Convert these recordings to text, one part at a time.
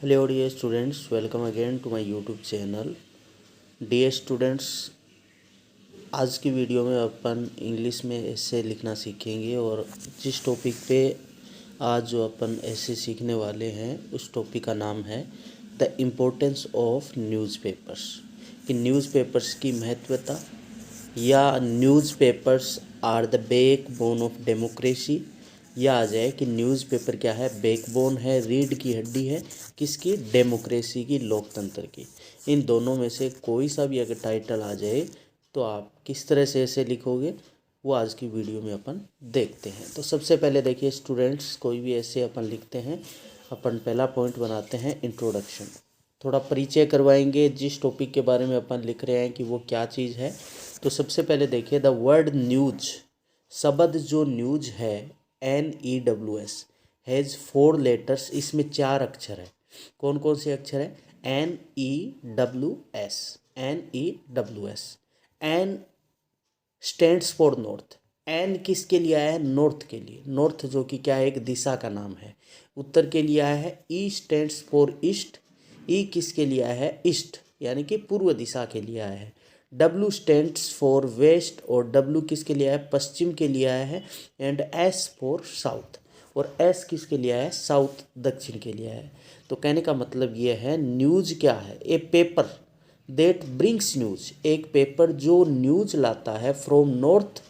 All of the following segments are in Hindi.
Hello dear students, welcome again to my YouTube channel. Dear students, आज की वीडियो में अपन इंग्लिश में ऐसे लिखना सीखेंगे और जिस टॉपिक पे आज जो अपन ऐसे सीखने वाले हैं उस टॉपिक का नाम है द इम्पोर्टेंस ऑफ न्यूज़पेपर्स। कि न्यूज़पेपर्स की महत्वता या newspapers are the backbone of democracy, या आ जाए कि न्यूज़पेपर क्या है, बैकबोन है, रीढ़ की हड्डी है, किसकी, डेमोक्रेसी की, लोकतंत्र की। इन दोनों में से कोई सा भी अगर टाइटल आ जाए तो आप किस तरह से ऐसे लिखोगे वो आज की वीडियो में अपन देखते हैं। तो सबसे पहले देखिए स्टूडेंट्स, कोई भी ऐसे अपन लिखते हैं, अपन पहला पॉइंट बनाते हैं इंट्रोडक्शन। थोड़ा परिचय करवाएंगे जिस टॉपिक के बारे में अपन लिख रहे हैं कि वो क्या चीज़ है। तो सबसे पहले देखिए द वर्ड न्यूज, शब्द जो न्यूज है NEWS हैज़ 4 लेटर्स, इसमें 4 अक्षर है। कौन कौन से अक्षर है? NEWS। N stands for north. N किसके लिए आया है? नॉर्थ के लिए। नॉर्थ जो कि क्या है, एक दिशा का नाम है। उत्तर के लिए आया है। E stands for east. E किसके लिए आया है? ईस्ट यानी कि पूर्व दिशा के लिए आया है। डब्ल्यू स्टैंड्स फॉर वेस्ट, और डब्ल्यू किसके लिए आया है? पश्चिम के लिए आया है। एंड एस फॉर साउथ, और एस किसके लिए आया है? साउथ, दक्षिण के लिए आया है। तो कहने का मतलब ये है न्यूज़ क्या है? ए पेपर दैट ब्रिंग्स न्यूज़, एक पेपर जो न्यूज़ लाता है फ्रॉम नॉर्थ,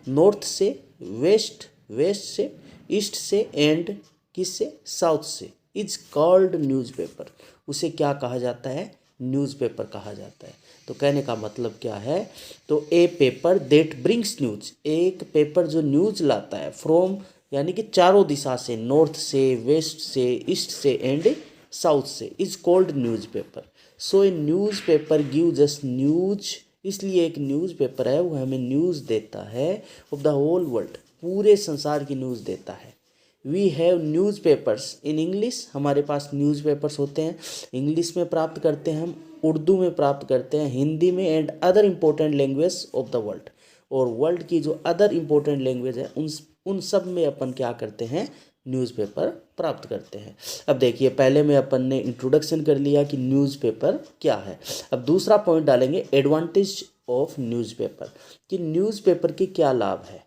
नॉर्थ से, वेस्ट, वेस्ट से, ईस्ट से, एंड किससे? साउथ से, इज कॉल्ड न्यूज़पेपर। उसे क्या कहा जाता है? न्यूज़पेपर कहा जाता है। तो कहने का मतलब क्या है? तो ए पेपर दैट ब्रिंग्स न्यूज़, एक पेपर जो न्यूज़ लाता है फ्रॉम यानी कि चारों दिशा से, नॉर्थ से, वेस्ट से, ईस्ट से एंड साउथ से, is called newspaper. So A newspaper gives us news, इसलिए एक न्यूज़पेपर है वो हमें न्यूज़ देता है ऑफ द होल वर्ल्ड, पूरे संसार की न्यूज़ देता है। We have newspapers in English, हमारे पास न्यूज़ पेपर्स होते हैं। इंग्लिश में प्राप्त करते हैं हम, उर्दू में प्राप्त करते हैं, हिंदी में, and other important language of the world. और वर्ल्ड की जो अदर इम्पोर्टेंट लैंग्वेज है उन सब में अपन क्या करते हैं? न्यूज़पेपर प्राप्त करते हैं। अब देखिए पहले में अपन ने इंट्रोडक्शन कर लिया कि न्यूज़पेपर क्या है। अब दूसरा पॉइंट डालेंगे एडवांटेज ऑफ न्यूज़पेपर, कि न्यूज़पेपर के क्या लाभ है।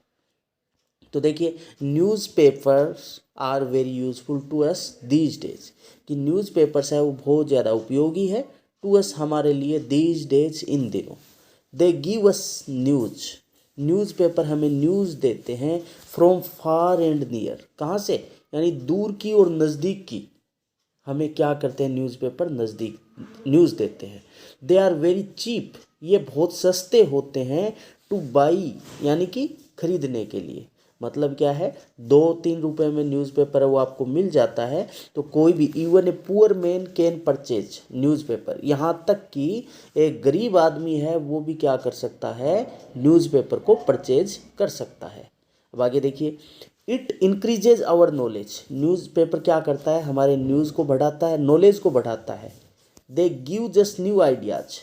तो देखिए newspapers are very useful to us these days, कि न्यूज़पेपर्स है वो बहुत ज़्यादा उपयोगी है टू अस, हमारे लिए, दीज डेज, इन दिनों। They give us news, newspaper हमें न्यूज़ देते हैं फ्रॉम फार एंड नियर, कहाँ से? यानी दूर की और नज़दीक की, हमें क्या करते हैं? न्यूज़पेपर नज़दीक न्यूज़ देते हैं। दे आर वेरी चीप, ये बहुत सस्ते होते हैं, टू बाई यानी कि खरीदने के लिए। मतलब क्या है? 2-3 रुपए में न्यूज़पेपर है वो आपको मिल जाता है। तो कोई भी, even a poor man can purchase newspaper, यहाँ तक कि एक गरीब आदमी है वो भी क्या कर सकता है? न्यूज़पेपर को परचेज कर सकता है। अब आगे देखिए, it increases our knowledge, newspaper क्या करता है? हमारे न्यूज़ को बढ़ाता है, नॉलेज को बढ़ाता है। They give just new ideas,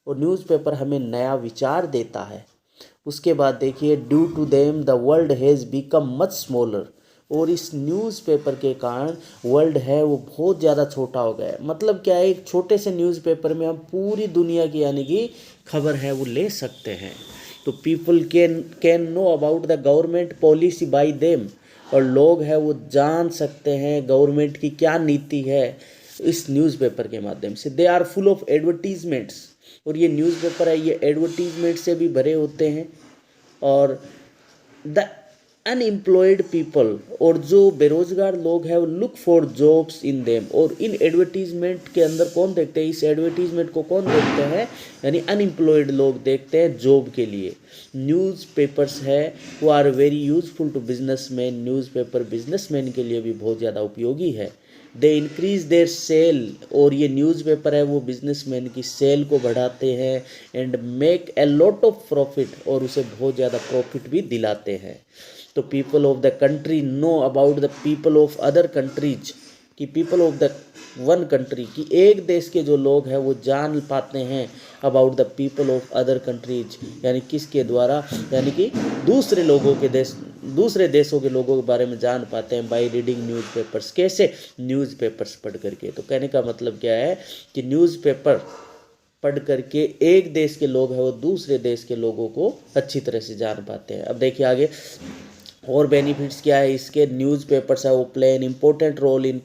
और न्यूज़पेपर हमें नया विचार देता है। उसके बाद देखिए, due to them the world has become much smaller, और इस न्यूज़पेपर के कारण वर्ल्ड है वो बहुत ज़्यादा छोटा हो गया है। मतलब क्या है? एक छोटे से न्यूज़पेपर में हम पूरी दुनिया की यानी कि खबर है वो ले सकते हैं। तो people can no about the government policy bye them, और लोग हैं वो जान सकते हैं गवर्नमेंट की क्या नीति है इस न्यूज़पेपर के माध्यम से। They are full of advertisements, और ये न्यूज़पेपर है ये एडवर्टीजमेंट से भी भरे होते हैं। और द अनएम्प्लॉयड पीपल, और जो बेरोजगार लोग हैं वो look for jobs in them, और इन एडवर्टीजमेंट के अंदर कौन देखते हैं? इस एडवर्टीजमेंट को कौन देखते हैं? यानी अनएम्प्लॉयड लोग देखते हैं जॉब के लिए। न्यूज़पेपर्स है वो are very useful to businessman, newspaper businessman के लिए भी बहुत ज़्यादा उपयोगी है। दे इंक्रीज देयर सेल, और ये न्यूज़पेपर है वो बिजनेसमैन की सेल को बढ़ाते हैं। And make a lot of profit, और उसे बहुत ज़्यादा प्रॉफिट भी दिलाते हैं। तो people of the country know about the people of other countries, कि people of the one country, कि एक देश के जो लोग हैं वो जान पाते हैं about the people of other countries, यानी किसके द्वारा, यानी कि दूसरे देशों के लोगों के बारे में जान पाते हैं बाय रीडिंग न्यूज़पेपर्स। कैसे? न्यूज़पेपर्स पढ़ करके। तो कहने का मतलब क्या है कि न्यूज़पेपर पढ़ करके एक देश के लोग हैं वो दूसरे देश के लोगों को अच्छी तरह से जान पाते हैं। अब देखिए आगे और बेनिफिट्स क्या है इसके। न्यूज़पेपर्स है वो play an important role in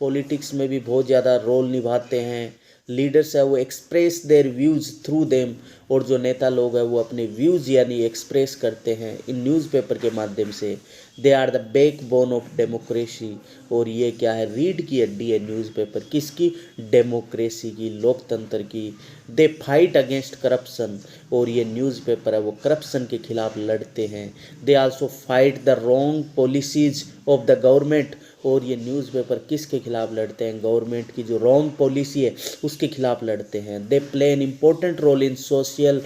politics में भी बहुत ज़्यादा रोल निभाते हैं। लीडर्स है वो express their views through them, और जो नेता लोग हैं वो अपने व्यूज़ यानी एक्सप्रेस करते हैं इन न्यूज़पेपर के माध्यम से। They are the backbone of democracy, और ये क्या है, रीढ़ की हड्डी है न्यूज़पेपर। किसकी? डेमोक्रेसी की, लोकतंत्र की। दे फाइट अगेंस्ट करप्शन, और ये न्यूज़पेपर है वो करप्शन के खिलाफ लड़ते हैं। They also fight the wrong policies of the government, और ये न्यूज़पेपर किसके खिलाफ लड़ते हैं? गवर्नमेंट की जो रॉन्ग पॉलिसी है उसके खिलाफ लड़ते हैं। They play an important role in social,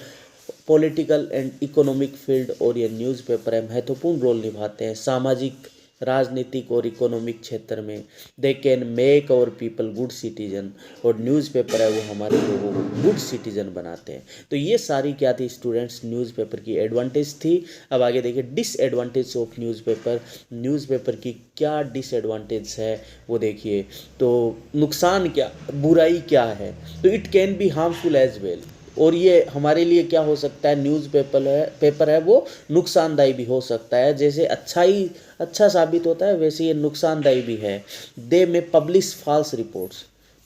political and economic field, और ये न्यूज़पेपर है महत्वपूर्ण रोल निभाते हैं सामाजिक, राजनीतिक और इकोनॉमिक क्षेत्र में। They can make our people good citizen, और न्यूज़पेपर है वो हमारे लोगों को गुड सिटीजन बनाते हैं। तो ये सारी क्या थी स्टूडेंट्स, न्यूज़पेपर की एडवांटेज थी। अब आगे देखिए डिसएडवांटेज ऑफ न्यूज़पेपर। न्यूज़पेपर की क्या डिसएडवांटेज है वो देखिए। तो नुकसान क्या, बुराई क्या है, तो it can be harmful as well, और ये हमारे लिए क्या हो सकता है, पेपर है वो नुकसानदायी भी हो सकता है। जैसे अच्छा साबित होता है वैसे ये नुकसानदायी भी है। दे में पब्लिश फॉल्स रिपोर्ट्स,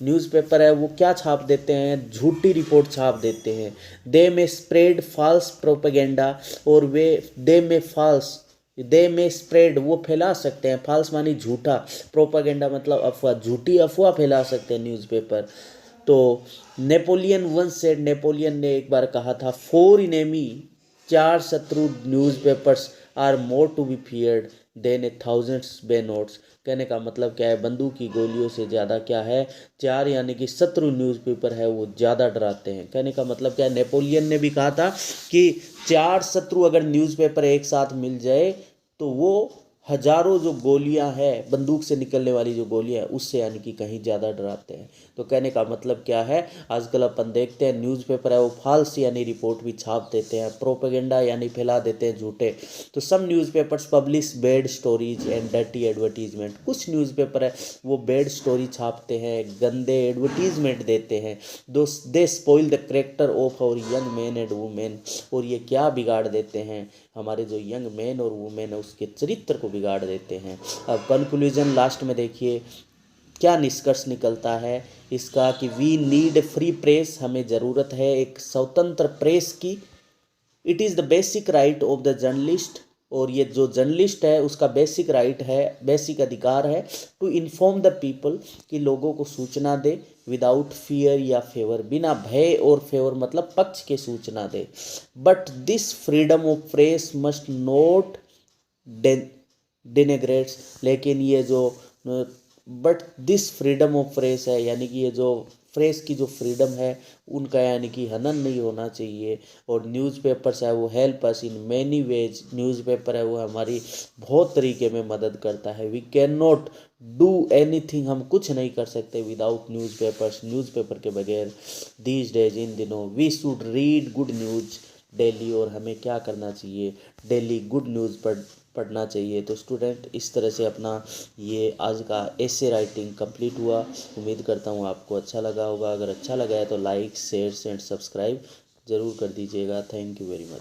न्यूज़पेपर है वो क्या छाप देते हैं, झूठी रिपोर्ट छाप देते हैं। दे में स्प्रेड फॉल्स प्रोपेगेंडा, और दे में स्प्रेड वो फैला सकते हैं, फॉल्स मानी झूठा, प्रोपेगेंडा मतलब अफवाह, झूठी अफवाह फैला सकते हैं न्यूज़पेपर। तो नेपोलियन ने एक बार कहा था, 4 इनेमी, 4 शत्रु newspapers are more to be feared than 1000 bayonets. कहने का मतलब क्या है, बंदूक की गोलियों से ज़्यादा क्या है, 4 यानी कि शत्रु न्यूज़पेपर है वो ज़्यादा डराते हैं। कहने का मतलब क्या है, नेपोलियन ने भी कहा था कि 4 शत्रु अगर न्यूज़पेपर एक साथ मिल जाए तो वो हजारों जो गोलियां हैं, बंदूक से निकलने वाली जो गोलियां हैं, उससे यानी कि कहीं ज़्यादा डराते हैं। तो कहने का मतलब क्या है, आजकल अपन देखते हैं न्यूज़पेपर है वो फॉल्स यानी रिपोर्ट भी छाप देते हैं, प्रोपेगेंडा यानी फैला देते हैं झूठे। तो some newspapers publish bad stories and dirty advertisement. कुछ न्यूज़पेपर है वो बैड स्टोरी छापते हैं, गंदे एडवर्टीजमेंट देते हैं। They spoil the character of our young man and women, और ये क्या बिगाड़ देते हैं, हमारे जो यंग मैन और वुमेन है उसके चरित्र को बिगाड़ देते हैं। अब कंक्लूजन लास्ट में देखिए क्या निष्कर्ष निकलता है इसका, कि वी नीड फ्री प्रेस, हमें ज़रूरत है एक स्वतंत्र प्रेस की। It is the basic right of the journalist, और ये जो जर्नलिस्ट है उसका बेसिक राइट है, बेसिक अधिकार है, टू इन्फॉर्म द पीपल, कि लोगों को सूचना दे, विदाउट फियर या फेवर, बिना भय और फेवर मतलब पक्ष के सूचना दे। But this freedom of press must not denigrates, लेकिन ये जो but this freedom of press है, यानी कि ये जो प्रेस की जो फ्रीडम है उनका यानी कि हनन नहीं होना चाहिए। और न्यूज़पेपर्स है वो help us in many ways, newspaper है वो हमारी बहुत तरीके में मदद करता है। We can not do anything, हम कुछ नहीं कर सकते विदाउट न्यूज़पेपर्स, न्यूज़पेपर के बगैर। दीज डेज, इन दिनों, we should read good news daily, और हमें क्या करना चाहिए, डेली गुड न्यूज़ पढ़ना चाहिए। तो स्टूडेंट इस तरह से अपना ये आज का एसे राइटिंग कंप्लीट हुआ। उम्मीद करता हूँ आपको अच्छा लगा होगा। अगर अच्छा लगा है तो लाइक शेयर एंड सब्सक्राइब ज़रूर कर दीजिएगा। Thank you very much.